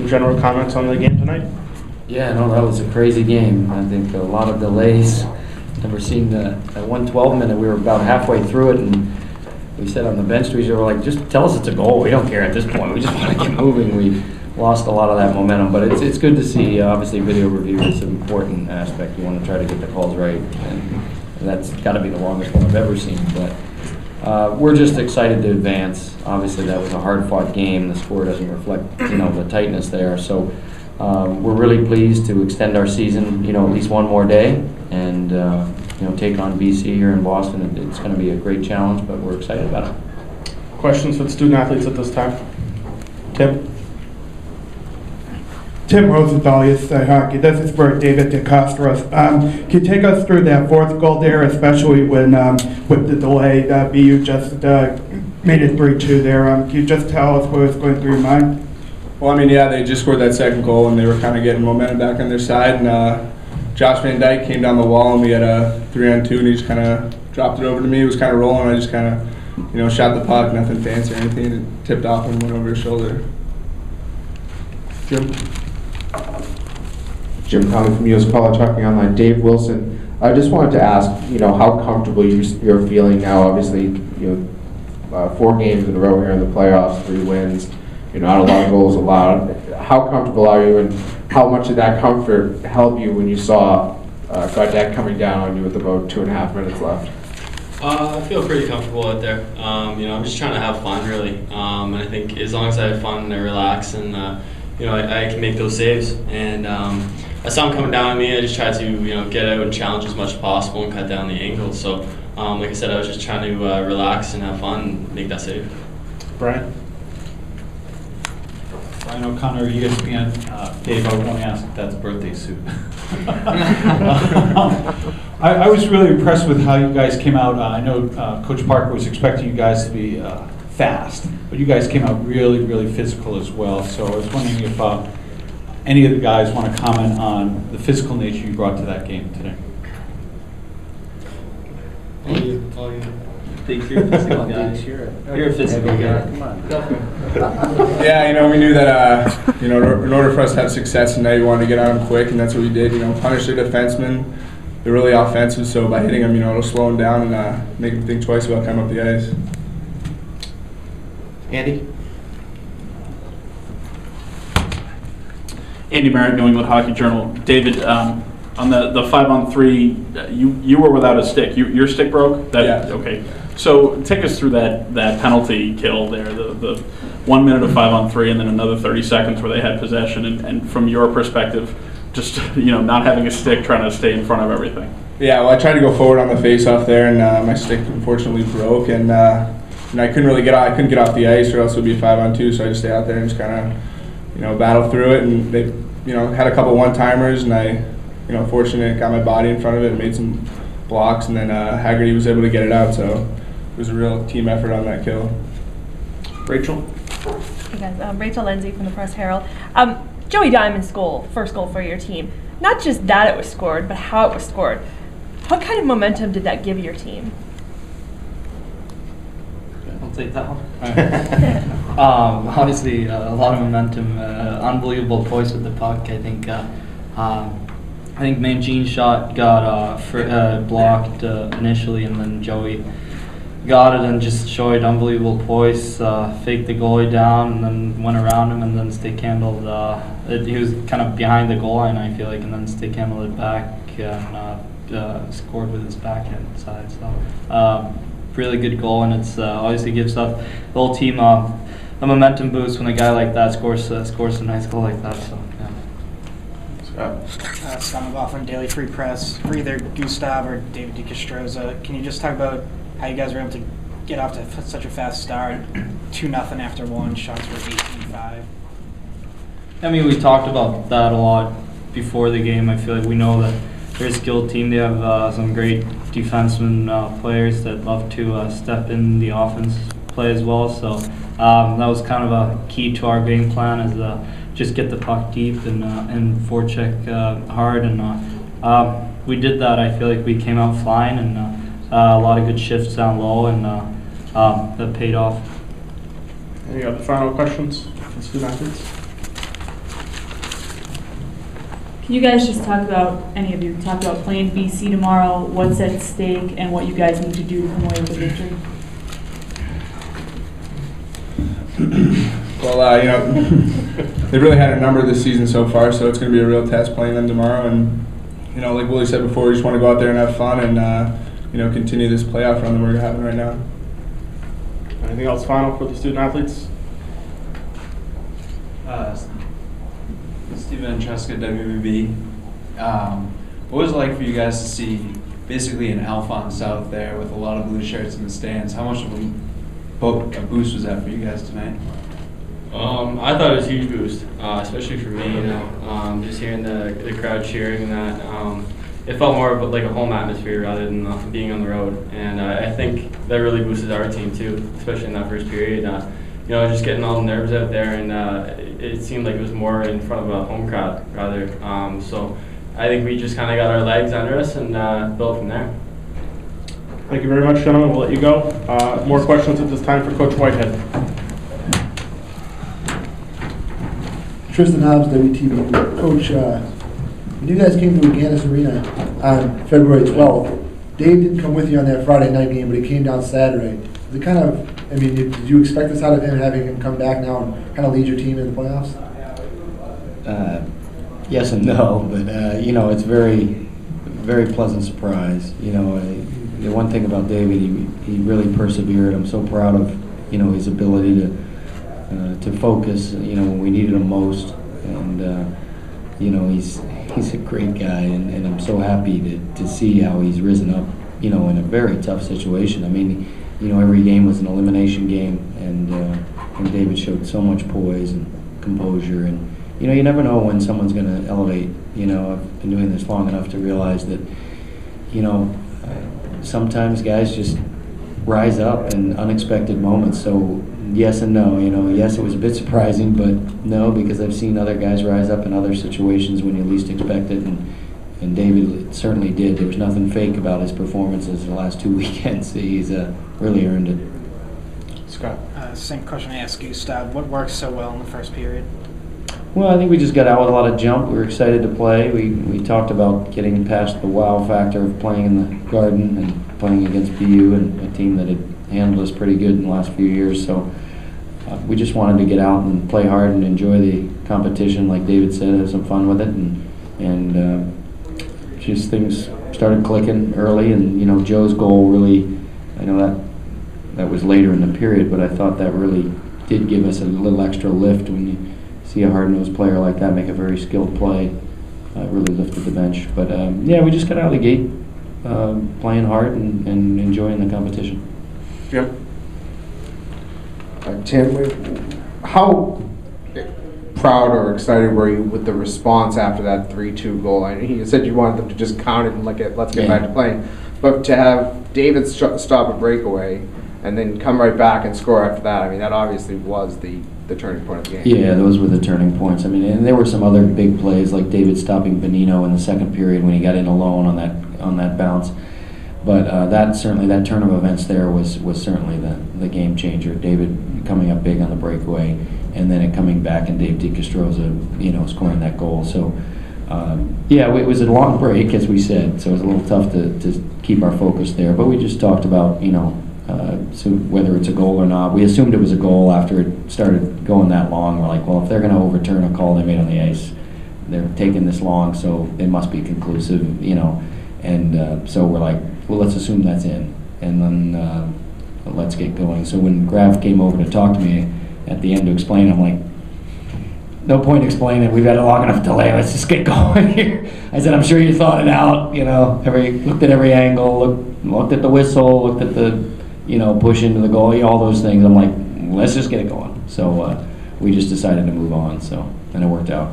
general comments on the game tonight? Yeah, no, that was a crazy game. I think a lot of delays. Never seen that 112 minute. We were about halfway through it, and we said on the bench, we were like, just tell us it's a goal. We don't care at this point. We just want to get moving. We lost a lot of that momentum, but it's good to see. Obviously, video review is an important aspect. You want to try to get the calls right, and that's got to be the longest one I've ever seen. But we're just excited to advance. Obviously, that was a hard-fought game. The score doesn't reflect, the tightness there. So we're really pleased to extend our season, at least one more day, and take on BC here in Boston. It's going to be a great challenge, but we're excited about it. Questions for the student athletes at this time? Tim? Tim Rosenthal, State Hockey. This is for David DeCastros. Can you take us through that fourth goal there, especially when with the delay, BU just made it 3-2 there. Can you just tell us what was going through your mind? Well, they just scored that second goal, and they were kind of getting momentum back on their side. And Josh Van Dyke came down the wall, and we had a 3-on-2, and he just kind of dropped it over to me. It was kind of rolling. I just kind of, shot the puck, nothing fancy or anything, and it tipped off and went over his shoulder. Jim Conley from U.S. College Hockey Online. Dave Wilson, I just wanted to ask, how comfortable you're feeling now. Obviously, 4 games in a row here in the playoffs, 3 wins. Not a lot of goals allowed. How comfortable are you, and how much did that comfort help you when you saw Gaudette coming down on you with about 2.5 minutes left? I feel pretty comfortable out there. I'm just trying to have fun, really. And I think as long as I have fun and I relax, and I can make those saves. And I saw him coming down on me. I just tried to get out and challenge as much as possible and cut down the angles. So, like I said, I was just trying to relax and have fun and make that save. Brian? Brian O'Connor, ESPN. Dave, I want to ask if that's a birthday suit. I was really impressed with how you guys came out. I know Coach Parker was expecting you guys to be fast, but you guys came out really, really physical as well. So I was wondering if any of the guys want to comment on the physical nature you brought to that game today. You're a physical guy. You're a physical guy. Come on. Yeah, we knew that, in order for us to have success tonight, we wanted to get on them quick, and that's what we did. Punish their defensemen. They're really offensive, so by hitting them, it'll slow them down and make them think twice about coming up the ice. Andy? Andy Merritt, New England Hockey Journal. David, on the 5-on-3, you were without a stick. Your stick broke? Yeah. Okay. So take us through that penalty kill there, the 1 minute of 5-on-3 and then another 30 seconds where they had possession, and from your perspective, just not having a stick, trying to stay in front of everything. Yeah, well, I tried to go forward on the face-off there, and my stick unfortunately broke, and I couldn't really get out. I couldn't get off the ice, or else it would be a 5-on-2. So I just stayed out there and just kind of battle through it. And they had a couple one-timers, and I fortunately got my body in front of it and made some blocks, and then Haggerty was able to get it out. So it was a real team effort on that kill. Rachel? Hey guys, Rachel Lindsay from the Press Herald. Joey Diamond's first goal for your team. Not just that it was scored, but how it was scored. What kind of momentum did that give your team? I'll take that one. Obviously, a lot of momentum. Unbelievable poise with the puck. I think Maine Jean's shot got blocked initially, and then Joey got it and just showed unbelievable poise. Faked the goalie down and then went around him, and then stick handled. He was kind of behind the goal line, I feel like, and then stick handled it back and scored with his backhand side. So really good goal, and it's obviously gives the whole team a momentum boost when a guy like that scores a nice goal like that. So yeah. Scott McGough from Daily Free Press. For either Gustav or David DeCastroza, can you just talk about how you guys were able to get off to such a fast start, 2-0 after 1, shots were 18-5? We talked about that a lot before the game. I feel like we know that they're a skilled team. They have some great defensemen, players that love to step in the offense play as well. So that was kind of a key to our game plan, is just get the puck deep and forecheck hard. And we did that. I feel like we came out flying, and a lot of good shifts down low, and that paid off. Any other final questions from student athletes? Can you guys just talk about, any of you, talk about playing BC tomorrow, what's at stake, and what you guys need to do to come away with a victory? Well, they've really had a number this season so far, so it's going to be a real test playing them tomorrow. And like Willie said before, we just want to go out there and have fun and continue this playoff run that we're having right now. Anything else final for the student athletes? Steven Cheska, WBB. What was it like for you guys to see basically an Alphonse out there with a lot of blue shirts in the stands? How much of a boost was that for you guys tonight? I thought it was a huge boost, especially for me. Just hearing the crowd cheering and that, it felt more of like a home atmosphere rather than being on the road. And I think that really boosted our team too, especially in that first period. Just getting all the nerves out there, and it seemed like it was more in front of a home crowd rather. So I think we just kind of got our legs under us and built from there. Thank you very much, gentlemen. We'll let you go. More questions at this time for Coach Whitehead. Tristan Hobbs, WTV. Coach, when you guys came to Aganis Arena on February 12th, Dave didn't come with you on that Friday night game, but he came down Saturday. Was it kind of, did you expect this out of him, having him come back now and kind of lead your team in the playoffs? Yes and no, but it's very pleasant surprise. The one thing about David, he really persevered. I'm so proud of his ability to focus. When we needed him most, and he's a great guy, and I'm so happy to see how he's risen up. In a very tough situation. I mean, every game was an elimination game, and David showed so much poise and composure, and you never know when someone's going to elevate. I've been doing this long enough to realize that sometimes guys just rise up in unexpected moments. So yes and no. Yes, it was a bit surprising, but no, because I've seen other guys rise up in other situations when you least expect it, and David certainly did. There was nothing fake about his performances the last 2 weekends. He's really earned it. Scott. Same question I asked Gustav. What worked so well in the first period? Well, I think we just got out with a lot of jump. We were excited to play. We talked about getting past the wow factor of playing in the Garden and playing against BU, and a team that had handled us pretty good in the last few years. So we just wanted to get out and play hard and enjoy the competition, like David said, have some fun with it, and just things started clicking early. And Joe's goal really, I know that was later in the period, but I thought that really did give us a little extra lift when you see a hard-nosed player like that make a very skilled play. It really lifted the bench. But we just got out of the gate playing hard and enjoying the competition. Yep. Tim, how proud or excited were you with the response after that 3-2 goal? I know you said you wanted them to just count it and let's get back to playing. But to have David stop a breakaway and then come right back and score after that, that obviously was the turning point of the game. Yeah, those were the turning points. And there were some other big plays, like David stopping Benino in the second period when he got in alone on that bounce. But that turn of events there was certainly the game changer. David coming up big on the breakaway, and then it coming back and Dave DiCastroza, scoring that goal. So it was a long break, as we said. So it was a little tough to keep our focus there. But we just talked about so whether it's a goal or not. We assumed it was a goal after it started going that long. We're like, well, if they're going to overturn a call they made on the ice, they're taking this long, so it must be conclusive, And so we're like, well, let's assume that's in, and then let's get going. So when Graf came over to talk to me at the end to explain, I'm like, no point explaining. We've had a long enough delay. Let's just get going here. I said, I'm sure you thought it out. Looked at every angle, looked at the whistle, looked at the push into the goal, all those things. I'm like, let's just get it going. So we just decided to move on. So and it worked out.